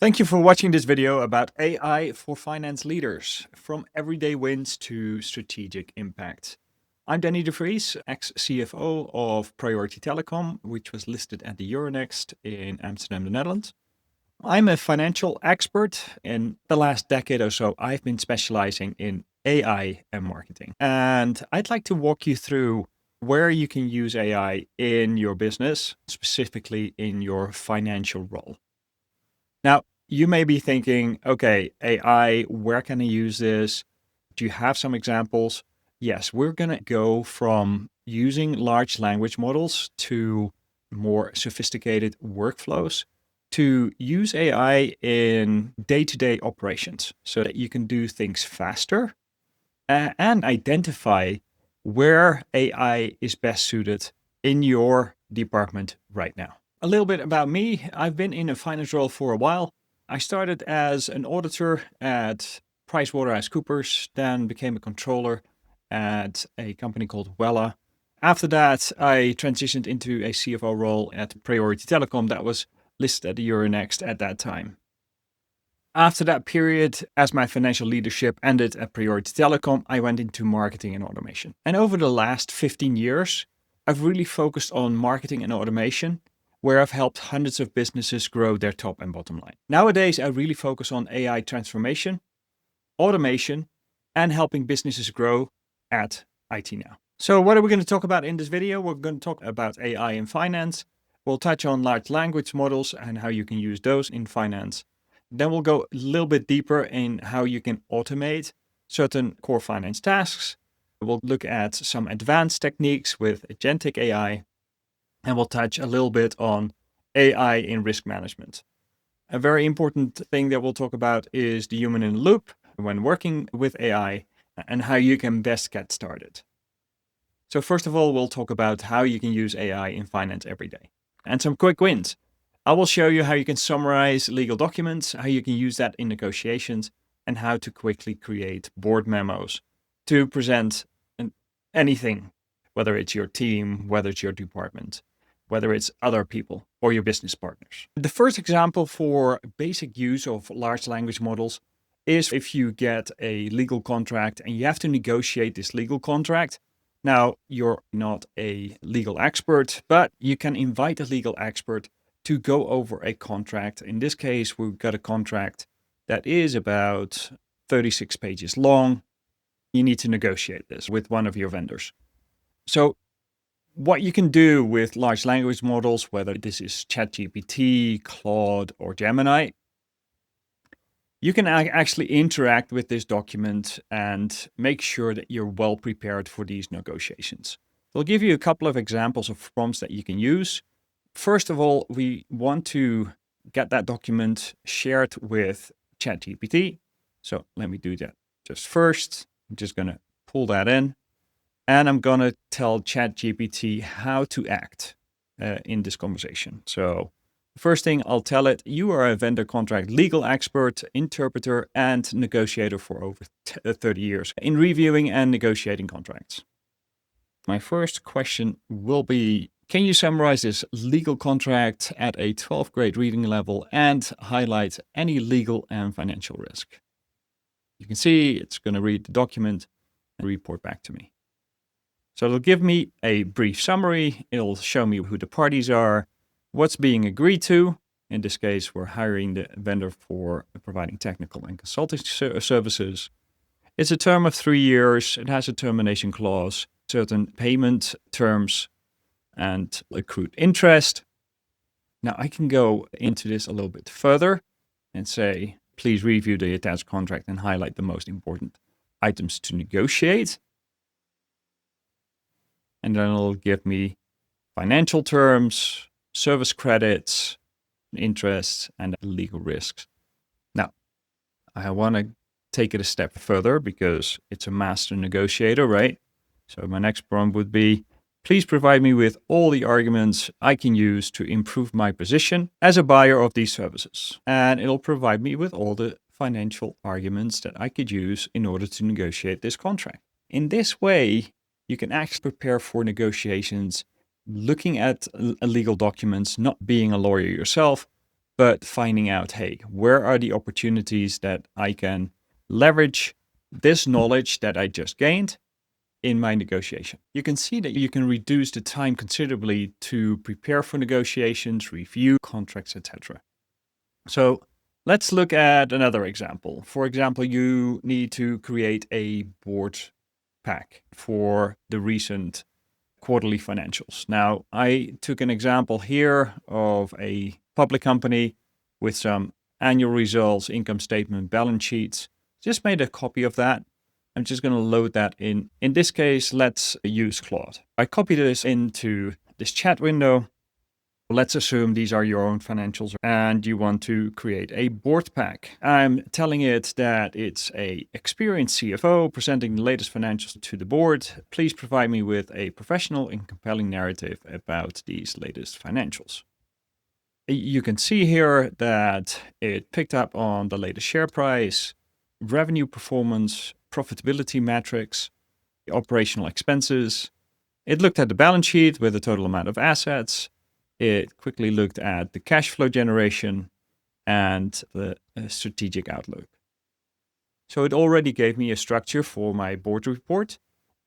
Thank you for watching this video about AI for finance leaders, from everyday wins to strategic impact. I'm Danny de Vries, ex-CFO of Priority Telecom, which was listed at the Euronext in Amsterdam, the Netherlands. I'm a financial expert. In the last decade or so, I've been specializing in AI and marketing. And I'd like to walk you through where you can use AI in your business, specifically in your financial role. Now, you may be thinking, okay, AI, where can I use this? Do you have some examples? Yes, we're going to go from using large language models to more sophisticated workflows to use AI in day-to-day operations so that you can do things faster and identify where AI is best suited in your department right now. A little bit about me. I've been in a finance role for a while. I started as an auditor at PricewaterhouseCoopers, then became a controller at a company called Wella. After that, I transitioned into a CFO role at Priority Telecom that was listed at the Euronext at that time. After that period, as my financial leadership ended at Priority Telecom, I went into marketing and automation. And over the last 15 years, I've really focused on marketing and automation, where I've helped hundreds of businesses grow their top and bottom line. Nowadays, I really focus on AI transformation, automation, and helping businesses grow at i.t.NOW. So what are we going to talk about in this video? We're going to talk about AI in finance. We'll touch on large language models and how you can use those in finance. Then we'll go a little bit deeper in how you can automate certain core finance tasks. We'll look at some advanced techniques with agentic AI, and we'll touch a little bit on AI in risk management. A very important thing that we'll talk about is the human in the loop when working with AI and how you can best get started. So first of all, we'll talk about how you can use AI in finance every day and some quick wins. I will show you how you can summarize legal documents, how you can use that in negotiations, and how to quickly create board memos to present anything, whether it's your team, whether it's your department, whether it's other people or your business partners. The first example for basic use of large language models is if you get a legal contract and you have to negotiate this legal contract. Now, you're not a legal expert, but you can invite a legal expert to go over a contract. In this case, we've got a contract that is about 36 pages long. You need to negotiate this with one of your vendors. So what you can do with large language models, whether this is ChatGPT, Claude, or Gemini, you can actually interact with this document and make sure that you're well prepared for these negotiations. I'll give you a couple of examples of prompts that you can use. First of all, we want to get that document shared with ChatGPT. So let me do that just first. I'm just going to pull that in. And I'm going to tell ChatGPT how to act in this conversation. So the first thing I'll tell it, you are a vendor contract legal expert, interpreter, and negotiator for over 30 years in reviewing and negotiating contracts. My first question will be, can you summarize this legal contract at a 12th grade reading level and highlight any legal and financial risk? You can see it's going to read the document and report back to me. So it'll give me a brief summary. It'll show me who the parties are, what's being agreed to. In this case, we're hiring the vendor for providing technical and consulting services. It's a term of 3 years. It has a termination clause, certain payment terms, and accrued interest. Now I can go into this a little bit further and say, please review the attached contract and highlight the most important items to negotiate. And then it'll give me financial terms, service credits, interest, and legal risks. Now, I want to take it a step further because it's a master negotiator, right? So my next prompt would be, please provide me with all the arguments I can use to improve my position as a buyer of these services. And it'll provide me with all the financial arguments that I could use in order to negotiate this contract. In this way, you can actually prepare for negotiations, looking at legal documents, not being a lawyer yourself, but finding out, hey, where are the opportunities that I can leverage this knowledge that I just gained in my negotiation. You can see that you can reduce the time considerably to prepare for negotiations, review contracts, etc. So let's look at another example. For example, you need to create a board pack for the recent quarterly financials. Now, I took an example here of a public company with some annual results, income statement, balance sheets. Just made a copy of that. I'm just going to load that in. In this case, let's use Claude. I copy this into this chat window. Let's assume these are your own financials and you want to create a board pack. I'm telling it that it's a experienced CFO presenting the latest financials to the board. Please provide me with a professional and compelling narrative about these latest financials. You can see here that it picked up on the latest share price, revenue performance, profitability metrics, operational expenses. It looked at the balance sheet with the total amount of assets. It quickly looked at the cash flow generation and the strategic outlook. So it already gave me a structure for my board report,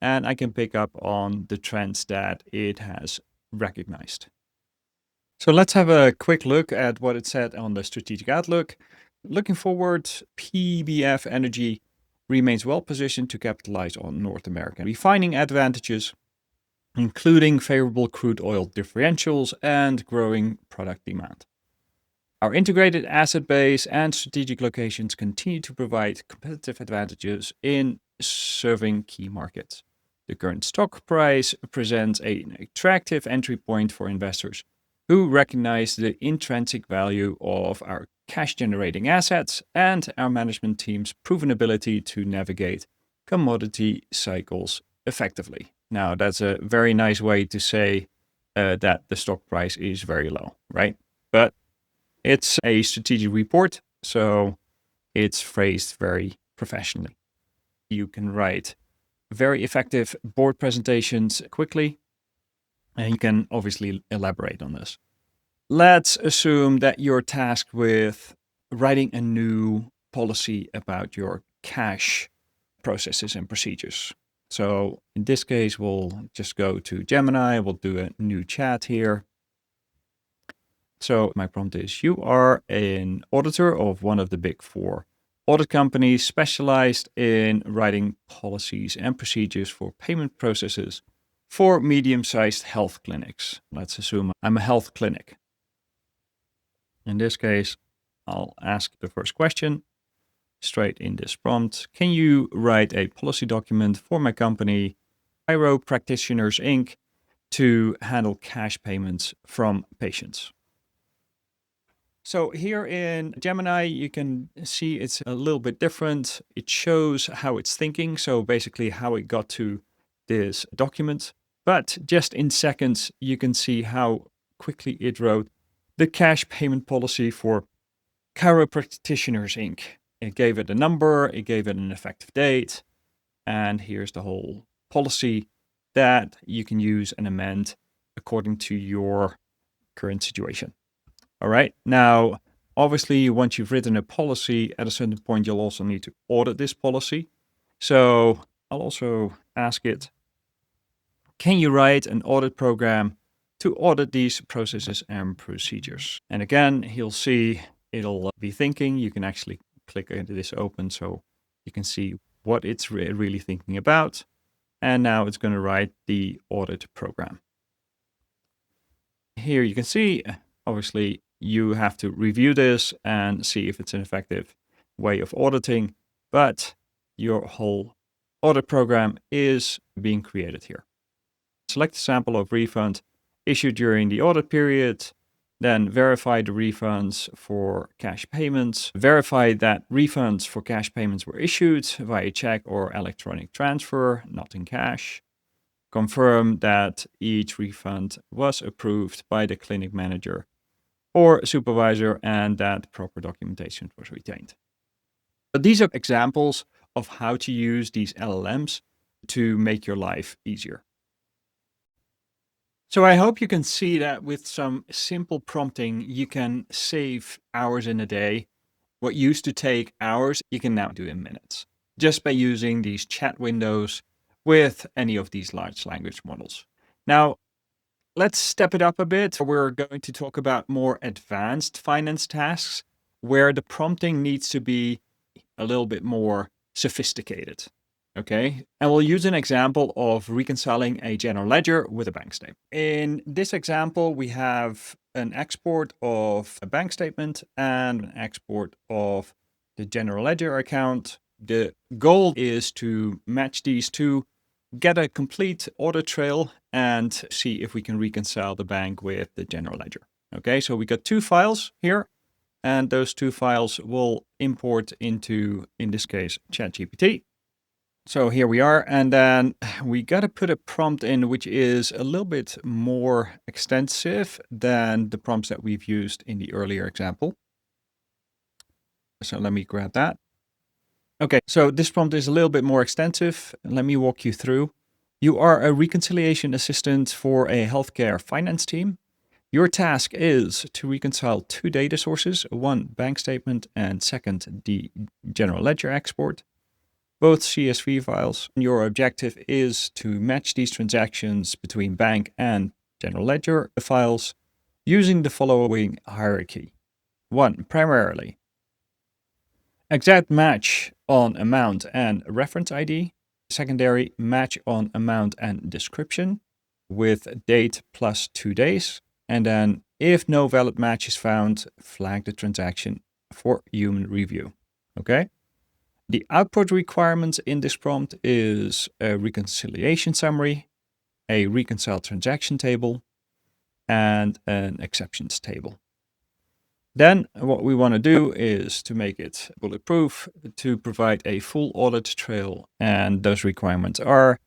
and I can pick up on the trends that it has recognized. So let's have a quick look at what it said on the strategic outlook. Looking forward, PBF Energy remains well positioned to capitalize on North American refining advantages, including favorable crude oil differentials and growing product demand. Our integrated asset base and strategic locations continue to provide competitive advantages in serving key markets. The current stock price presents an attractive entry point for investors who recognize the intrinsic value of our cash-generating assets and our management team's proven ability to navigate commodity cycles effectively. Now, that's a very nice way to say that the stock price is very low, right? But it's a strategic report, so it's phrased very professionally. You can write very effective board presentations quickly, and you can obviously elaborate on this. Let's assume that you're tasked with writing a new policy about your cash processes and procedures. So in this case, we'll just go to Gemini. We'll do a new chat here. So my prompt is, you are an auditor of one of the big four audit companies specialized in writing policies and procedures for payment processes for medium-sized health clinics. Let's assume I'm a health clinic. In this case, I'll ask the first question straight in this prompt. Can you write a policy document for my company, Chiro Practitioners Inc., to handle cash payments from patients? So here in Gemini, you can see it's a little bit different. It shows how it's thinking. So basically how it got to this document. But just in seconds, you can see how quickly it wrote the cash payment policy for Chiro Practitioners Inc. It gave it a number, it gave it an effective date, and here's the whole policy that you can use and amend according to your current situation. All right. Now, obviously, once you've written a policy, at a certain point, you'll also need to audit this policy. So I'll also ask it, can you write an audit program to audit these processes and procedures? And again, he'll see it'll be thinking. You can actually click into this open so you can see what it's really thinking about. And now it's going to write the audit program. Here you can see, obviously, you have to review this and see if it's an effective way of auditing, but your whole audit program is being created here. Select a sample of refund issued during the audit period, then verify the refunds for cash payments, verify that refunds for cash payments were issued via check or electronic transfer, not in cash. Confirm that each refund was approved by the clinic manager or supervisor and that proper documentation was retained. But these are examples of how to use these LLMs to make your life easier. So I hope you can see that with some simple prompting, you can save hours in a day. What used to take hours, you can now do in minutes, just by using these chat windows with any of these large language models. Now, let's step it up a bit. We're going to talk about more advanced finance tasks where the prompting needs to be a little bit more sophisticated. Okay. And we'll use an example of reconciling a general ledger with a bank statement. In this example, we have an export of a bank statement and an export of the general ledger account. The goal is to match these two, get a complete audit trail, and see if we can reconcile the bank with the general ledger. Okay, so we got two files here, and those two files will import into, in this case, ChatGPT. So here we are, and then we got to put a prompt in which is a little bit more extensive than the prompts that we've used in the earlier example. So let me grab that. Okay, so this prompt is a little bit more extensive. Let me walk you through. You are a reconciliation assistant for a healthcare finance team. Your task is to reconcile two data sources, one bank statement and second the general ledger export, both CSV files. Your objective is to match these transactions between bank and general ledger files using the following hierarchy. 1. Primarily, exact match on amount and reference ID. Secondary, match on amount and description with date plus 2 days. And then if no valid match is found, flag the transaction for human review. Okay. The output requirements in this prompt is a reconciliation summary, a reconciled transaction table, and an exceptions table. Then what we want to do is to make it bulletproof, to provide a full audit trail. And those requirements are,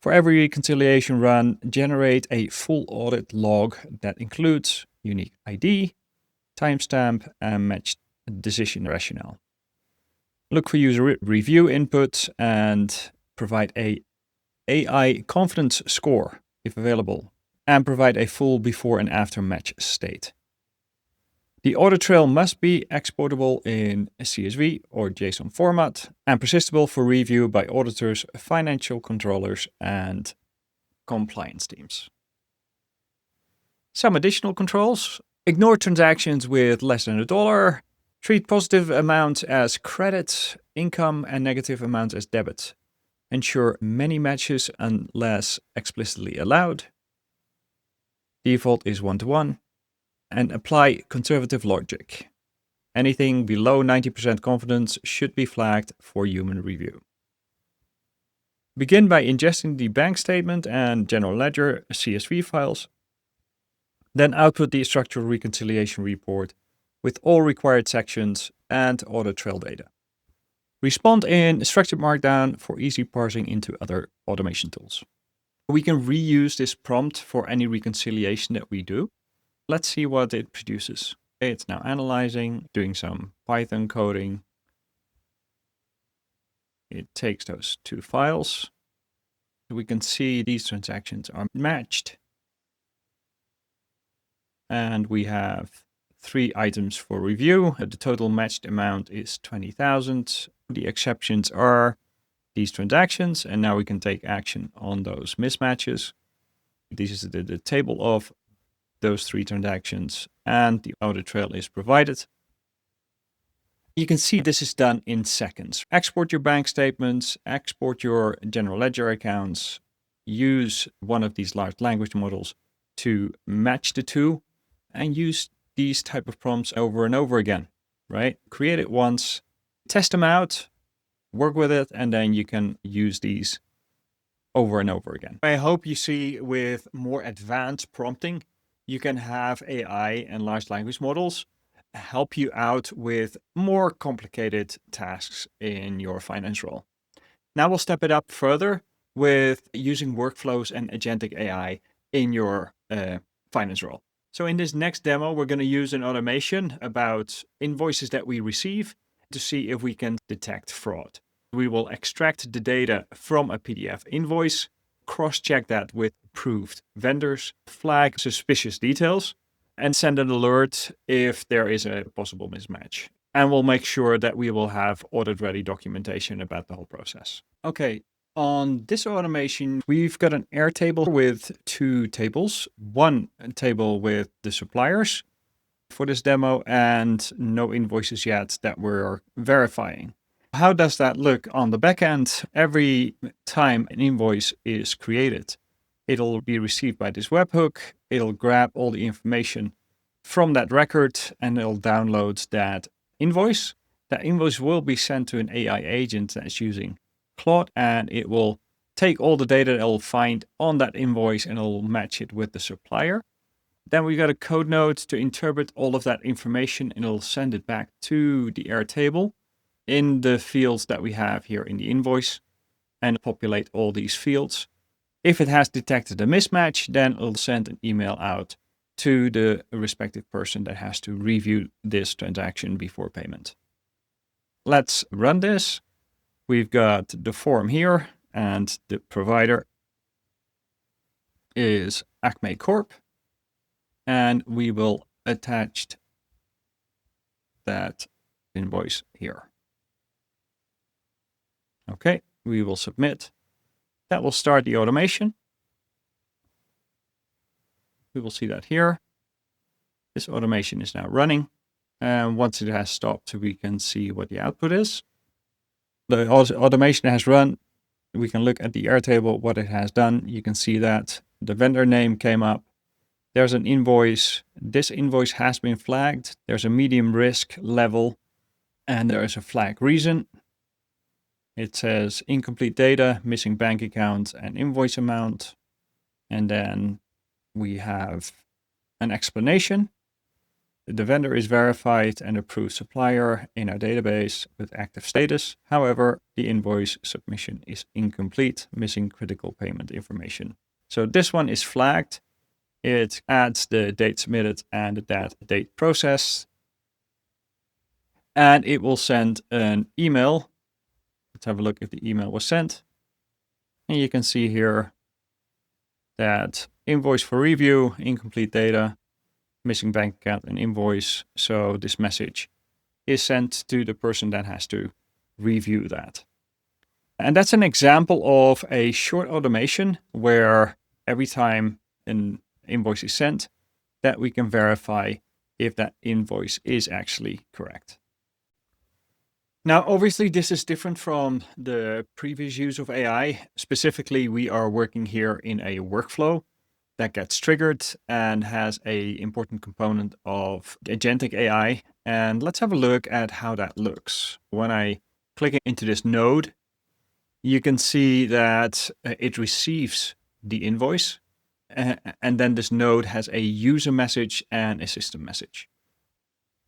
for every reconciliation run, generate a full audit log that includes unique ID, timestamp, and matched decision rationale. Look for user review input and provide a AI confidence score if available, and provide a full before and after match state. The audit trail must be exportable in a CSV or JSON format and persistable for review by auditors, financial controllers, and compliance teams. Some additional controls: ignore transactions with less than $1. Treat positive amounts as credit, income, and negative amounts as debit. Ensure many matches unless explicitly allowed. Default is 1-to-1. And apply conservative logic. Anything below 90% confidence should be flagged for human review. Begin by ingesting the bank statement and general ledger CSV files. Then output the structural reconciliation report with all required sections and audit trail data. Respond in structured markdown for easy parsing into other automation tools. We can reuse this prompt for any reconciliation that we do. Let's see what it produces. Okay, it's now analyzing, doing some Python coding. It takes those two files. We can see these transactions are matched. And we have 3 items for review. The total matched amount is 20,000. The exceptions are these transactions, and now we can take action on those mismatches. This is the table of those 3 transactions, and the audit trail is provided. You can see this is done in seconds. Export your bank statements, export your general ledger accounts, use one of these large language models to match the two, and use these type of prompts over and over again, right? Create it once, test them out, work with it, and then you can use these over and over again. I hope you see with more advanced prompting, you can have AI and large language models help you out with more complicated tasks in your finance role. Now we'll step it up further with using workflows and agentic AI in your finance role. So in this next demo, we're going to use an automation about invoices that we receive to see if we can detect fraud. We will extract the data from a PDF invoice, cross-check that with approved vendors, flag suspicious details, and send an alert if there is a possible mismatch. And we'll make sure that we will have audit-ready documentation about the whole process. Okay, on this automation, we've got an Airtable with 2 tables. One table with the suppliers for this demo and no invoices yet that we're verifying. How does that look on the back end? Every time an invoice is created, it'll be received by this webhook. It'll grab all the information from that record and it'll download that invoice. That invoice will be sent to an AI agent that's using Claude, and it will take all the data it'll find on that invoice and it'll match it with the supplier. Then we got a code node to interpret all of that information and it'll send it back to the Airtable in the fields that we have here in the invoice and populate all these fields. If it has detected a mismatch, then it'll send an email out to the respective person that has to review this transaction before payment. Let's run this. We've got the form here and the provider is Acme Corp. And we will attach that invoice here. Okay, we will submit. That will start the automation. We will see that here. This automation is now running. And once it has stopped, we can see what the output is. The automation has run. We can look at the Airtable, what it has done. You can see that the vendor name came up. There's an invoice. This invoice has been flagged. There's a medium risk level and there is a flag reason. It says incomplete data, missing bank account and invoice amount. And then we have an explanation. The vendor is verified and approved supplier in our database with active status. However, the invoice submission is incomplete, missing critical payment information. So this one is flagged. It adds the date submitted and the date processed. And it will send an email. Let's have a look if the email was sent. And you can see here that invoice for review, incomplete data, missing bank account and invoice. So this message is sent to the person that has to review that. And that's an example of a short automation where every time an invoice is sent, that we can verify if that invoice is actually correct. Now, obviously, this is different from the previous use of AI. Specifically, we are working here in a workflow that gets triggered and has an important component of agentic AI. And let's have a look at how that looks. When I click into this node, you can see that it receives the invoice. And then this node has a user message and a system message.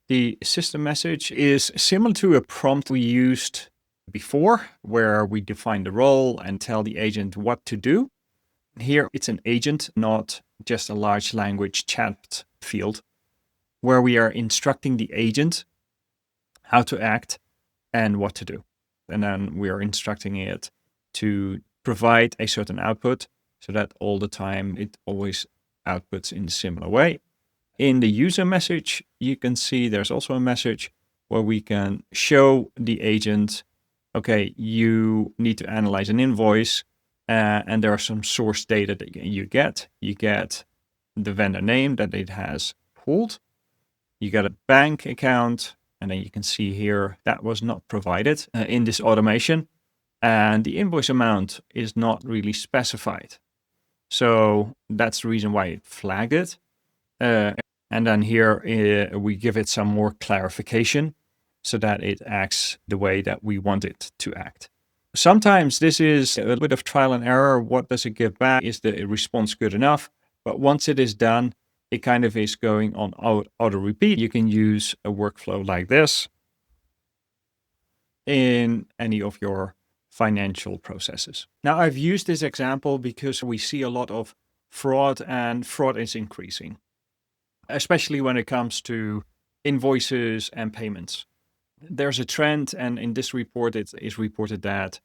The system message is similar to a prompt we used before, where we define the role and tell the agent what to do. Here it's an agent, not just a large language chat field, where we are instructing the agent how to act and what to do. And then we are instructing it to provide a certain output, so that all the time it always outputs in a similar way. In the user message, you can see there's also a message where we can show the agent, okay, you need to analyze an invoice and there are some source data that you get. You get the vendor name that it has pulled. You get a bank account, and then you can see here that was not provided in this automation. And the invoice amount is not really specified. So that's the reason why it flagged it. And then here we give it some more clarification so that it acts the way that we want it to act. Sometimes this is a bit of trial and error. What does it give back? Is the response good enough? But once it is done, it kind of is going on auto repeat. You can use a workflow like this in any of your financial processes. Now, I've used this example because we see a lot of fraud, and fraud is increasing, especially when it comes to invoices and payments. There's a trend, and in this report, it is reported that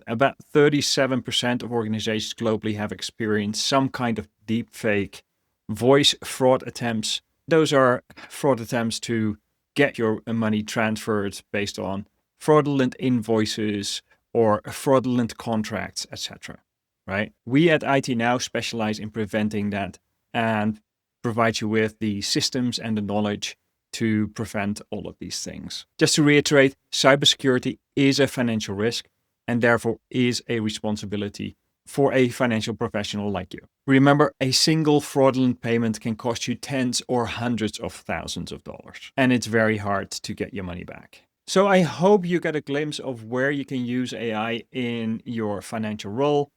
About 37% of organizations globally have experienced some kind of deepfake voice fraud attempts. Those are fraud attempts to get your money transferred based on fraudulent invoices or fraudulent contracts, etc. Right? We at i.t.NOW specialize in preventing that and provide you with the systems and the knowledge to prevent all of these things. Just to reiterate, cybersecurity is a financial risk and therefore is a responsibility for a financial professional like you. Remember, a single fraudulent payment can cost you tens or hundreds of thousands of dollars, and it's very hard to get your money back. So I hope you get a glimpse of where you can use AI in your financial role.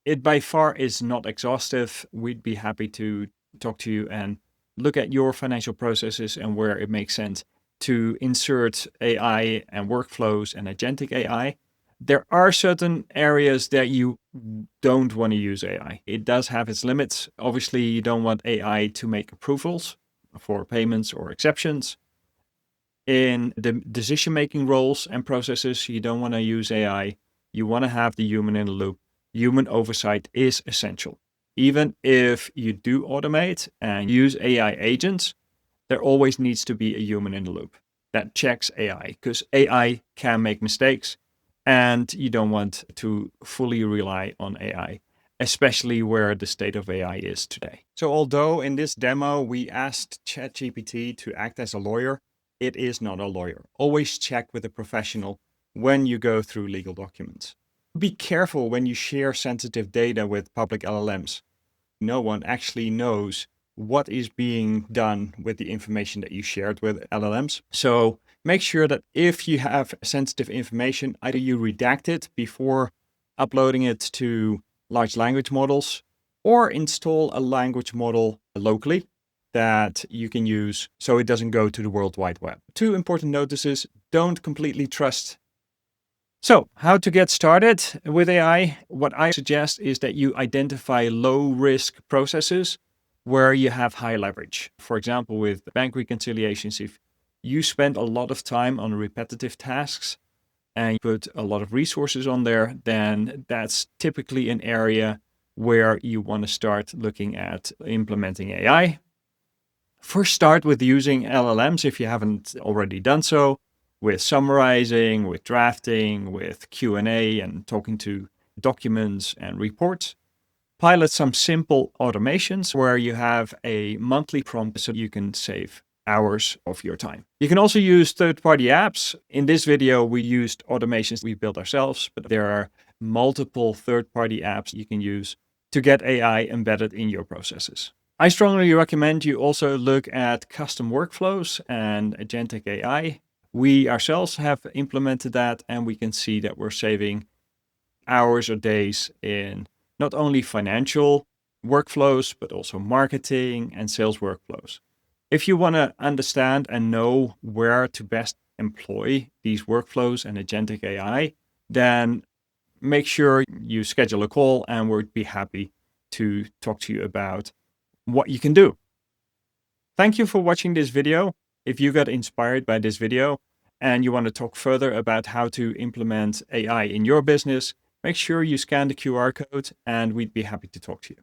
It by far is not exhaustive. We'd be happy to talk to you and look at your financial processes and where it makes sense to insert AI and workflows and agentic AI. There are certain areas that you don't want to use AI. It does have its limits. Obviously, you don't want AI to make approvals for payments or exceptions. In the decision-making roles and processes, you don't want to use AI. You want to have the human in the loop. Human oversight is essential. Even if you do automate and use AI agents, there always needs to be a human in the loop that checks AI, because AI can make mistakes and you don't want to fully rely on AI, especially where the state of AI is today. So although in this demo we asked ChatGPT to act as a lawyer, it is not a lawyer. Always check with a professional when you go through legal documents. Be careful when you share sensitive data with public LLMs. No one actually knows what is being done with the information that you shared with LLMs. So make sure that if you have sensitive information, either you redact it before uploading it to large language models, or install a language model locally that you can use so it doesn't go to the World Wide Web. 2 important notices: don't completely trust. So how to get started with AI? What I suggest is that you identify low-risk processes where you have high leverage. For example, with bank reconciliations, if you spend a lot of time on repetitive tasks and you put a lot of resources on there, then that's typically an area where you want to start looking at implementing AI. First, start with using LLMs if you haven't already done so, with summarizing, with drafting, with Q&A and talking to documents and reports. Pilot some simple automations where you have a monthly prompt so you can save hours of your time. You can also use third-party apps. In this video, we used automations we built ourselves, but there are multiple third-party apps you can use to get AI embedded in your processes. I strongly recommend you also look at custom workflows and agentic AI. We ourselves have implemented that, and we can see that we're saving hours or days in not only financial workflows, but also marketing and sales workflows. If you want to understand and know where to best employ these workflows and agentic AI, then make sure you schedule a call and we'd be happy to talk to you about what you can do. Thank you for watching this video. If you got inspired by this video and you want to talk further about how to implement AI in your business, make sure you scan the QR code and we'd be happy to talk to you.